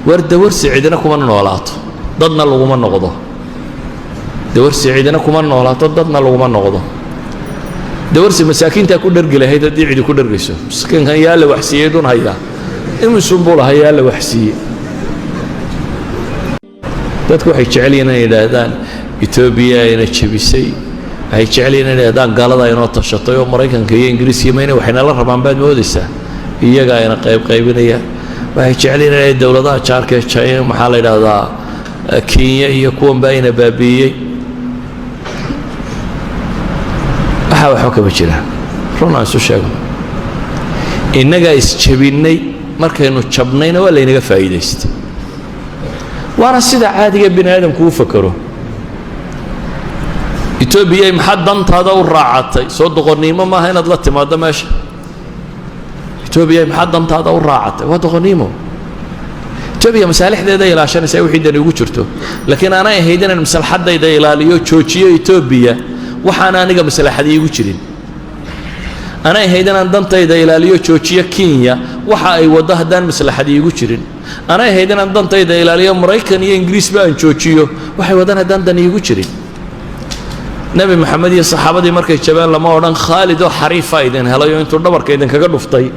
dawarsi cidina kuma noolaato dadna laguma noqdo dawarsi cidina kuma noolaato dadna laguma noqdo dawarsi masaakiinta ku dhargi lahayd haddii cidi ku dhargayso miskiinkan yaa la waxsiiyey dun hayaa imisun buu lahaa yaa la waxsiiyey dadku waxay jecel yihiin inay yidhaahdaan Ethiopia ayna jabisay waxay jecel yihiin inay yidhaahdaan gaalada inoo tashatay oo Maraykanka iyo Ingiriiska mayna waxayna la rabaan baad moodaysaa iyaga ayna qaybinaya waxay jecel yihiin inay dawladaha jaarka China maxaa la yidhaahdaa Kenya iyo kuwan baa ayna baabiiyey waxa kama jiraan runaan isu sheego innaga isjabinay markaynu jabnayna waa laynaga faa'iidaystay waana sida caadiga bini aadamku u fakaro Ethiopia maxaa dantaada u raacatay soo doqonnimo maaha inaad la timaado meesha Ethiopia maxaa dantaada u raacatay waa doqonnimo Ethiopia masaalixdeeda ilaashanaysa wixii dan ugu jirto laakiin aanay ahayd inaan maslaxadayda ilaaliyo joojiyo Ethiopia waxaan aniga maslaxadii ugu jirin anay ahayd inaan dantayda ilaaliyo joojiyo Kenya waxa ay wada hadaan maslaxadii ugu jirin anay ahayd inaan dantayda ilaaliyo Maraykan iyo Ingiriis baan joojiyo waxay wadaan hadaan dan ugu jirin Nabi Muhammad iyo saxaabadii markay jabaan lama oran Khalid oo xariifa idin helayo intuu dhabarka idin kaga dhuftay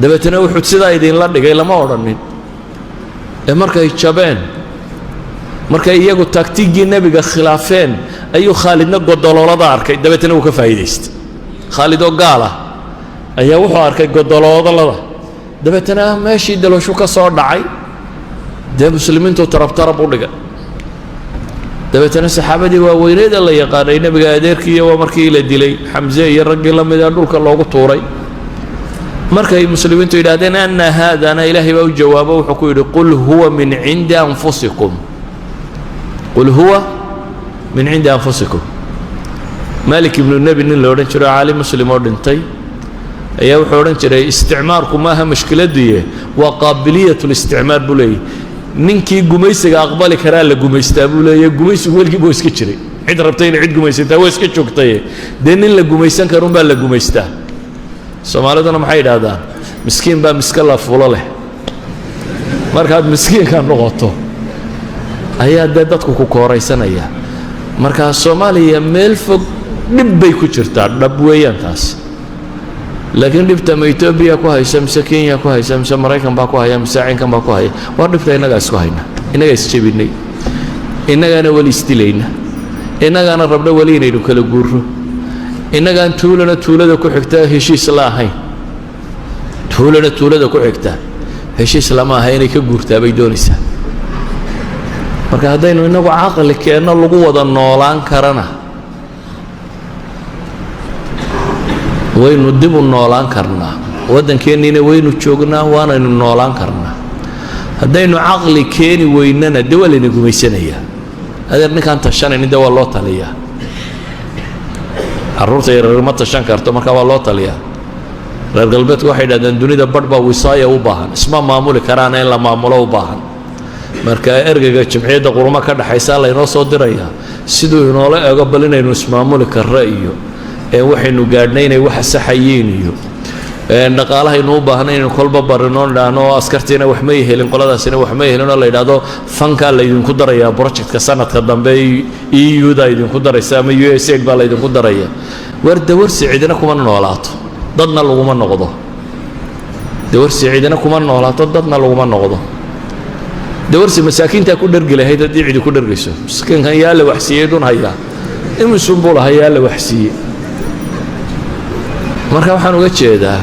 dabeetana wuxuu sidaa idin la dhigay lama oranin markay jabeen markay iyagu taktiigii nabiga khilaafeen ayuu Khalidna godololada arkay dabeetana uu ka faa'iideystay Khalid oo gaala ayaa wuxuu arkay godololada dabeetana meeshii dalooshu ka soo dhacay dee muslimiintu tarab u dhigay dabeetana saxaabadii waa weyneed la yaqaanay nabiga adeerkii waa markii la dilay Hamza iyo raggii la mid ah dhulka loogu tuuray markay muslimiintu yiraahdeen anna haadana ilaahi baa u jawaabo wuxuu ku yiri qul huwa min indi anfusikum qul huwa min indi anfusikum Malik ibn Nabi nin la oran jiray caalim muslim oo dhintay ayaa wuxuu oran jiray isticmaarku ma aha mushkiladiye waa qaabiliyatul isticmaar bulay ninkii gumaysiga aqbali karaa la gumaystaa bulay gumaysigu walkii buu iska jiray cid rabtay in cid gumaysata way iska joogtay nin la gumaysan karo baa la gumaystaa Soomaaliduna maxay yiraahdaan miskiin baa miska la fuulo leh markaad miskiinka noqoto ayaa dadku ku kooraysanaya marka Soomaaliya meel fog dib bay ku jirtaa dhab weeyaan taas laakiin dhibta Ethiopia ku haysa mise Kenya ku haysa mise Maraykan baa ku haya mise Caynkan baa ku haya waa dhibta inaga isku hayna inaga isjabinay inagana wali istilayna inagana rabna wali inaynu kala guurro inagaan tuulada ku xigta heshiis la ahayn tuulada ku xigta heshiis lama aha inay ka guurtaa bay doonaysaa marka haddaynu inagu aqal keenno lagu wada noolaan karana waynu dib u noolaan karnaa wadankeennina waynu joognaa waanaynu noolaan karnaa haddaynu aqli keeni weynana dee waa layna gumaysanayaa adeer ninkaan tashanaynin dee waa loo taliyaa carruurta yaryar ma tashan karto marka waa loo taliyaa reer galbeedku waxay yidhahdeen dunida badh baa wisaaya u baahan isma maamuli karaan in la maamulo u baahan marka ergeyga jamciyadda quruma ka dhaxaysa laynoo soo dirayaa siduu inoola eego bal inaynu ismaamuli karra iyo waxaynu gaadhnay inay wax saxayeen iyo dhaqaalahaynu u baahnay inaynu kolba barino dhaano askartiina wax ma helin qoladaasina wax ma helin oo la yiraahdo fanka la idinku darayaa projectka sanadka dambe EU-da idinku daraysa ama USAID baa la idinku daraya dawarsi cidina kuma noolaato dadna laguma noqdo dawarsi cidina kuma noolaato dadna laguma noqdo dawarsi masaakiinta ku dhargi lahayd haddii cidi ku dhargayso miskiinkan yaa la waxsiiyey dun hayaa imisun buu lahaa yaa la waxsiiyey marka waxaan uga jeedaa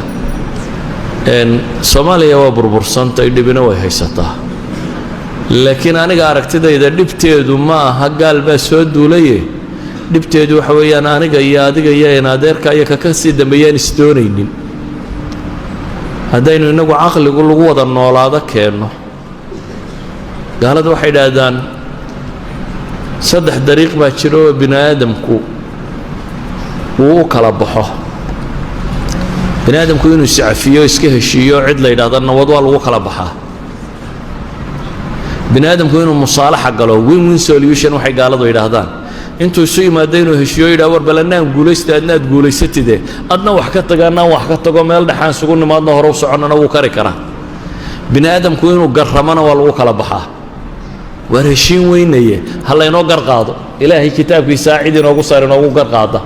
Soomaaliya waa burbursantay dhibina way haysataa laakiin aniga aragtidayda dhibteedu ma aha gaal baa soo duulay dhibteedu waxa weeyaan aniga iyo adiga iyo adeerka iyo ka sii dambeeyaan isdoonaynin haddaynu inagu aqligu lagu wada noolaado keenno gaalada waxay yiraahdaan saddex dariiq baa jiro bini aadamku uu kala baxo bini aadamku inuu iscafiyo iska heshiiyo cid la yiraahdo nabad waa lagu kala baxaa bini aadamku inuu musaalaxa galo win-win solution waxay gaaladu yiraahdaan intuu isu yimaado inuu heshiiyo yiraahdo war balanaan guulaysta adnaad guulaysatide adna wax ka tagaana wax ka tago meel dhaxaan sugu nimaadna hore u soconana wuu kari karaa bini aadamku inuu garramana waa lagu kala baxaa waa heshiin weynaye ha laynoo gar qaado ilaahay kitaabkiisa cid inoogu saar inoogu gar qaada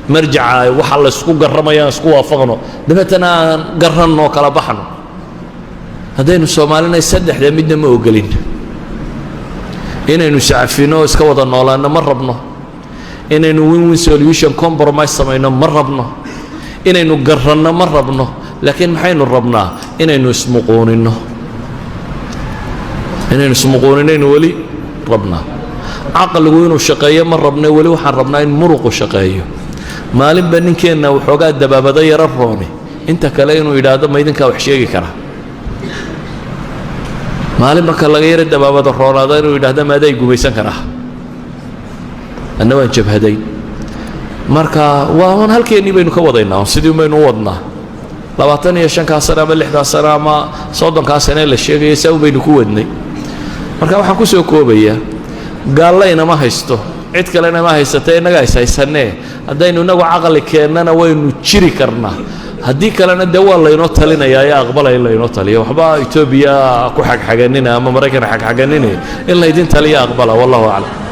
marjaca waxa la isku garramayaan isku waafaqno dabeetana aan garranno kala baxno haddaynu soomaalina saddexda midna ma ogolin inaynu sacafino iska wada noolaano ma rabno inaynu win-win solution compromise samayno ma rabno inaynu garranno ma rabno laakiin maxaynu rabnaa inaynu ismuquuninno inaynu weli rabnaa caqligu inuu shaqeeyo ma rabno weli waxaan rabnaa in muruqu shaqeeyo maalinba ninkeenna waxoogaa dabaabada yaro rooni inta kale inuu yidhaahdo ma idinkaa wax sheegi karaa maalin marka laga yaro dabaabada roonaada inuu yidhaahdo maaday gumaysan karaa anna waan jabhadayn marka waan halkeennii baynu ka wadaynaa sidii baynu u wadnaa 25 sano ama 60 sano ama 30 sano la sheegay saa baynu ku wadnay marka waxaan ku soo koobayaa gaalayna ma haysto cid kalena ma haysatay inaga haysanee haddaynu inagu caqli keennana waynu jiri karnaa haddii kalena dee waa laynoo talinayaa ee aqbalaya in laynoo taliyo waxba Itoobiya ku xagxaganina ama Maraykan xagxaganina in laydin taliya aqbala wallahu a'lam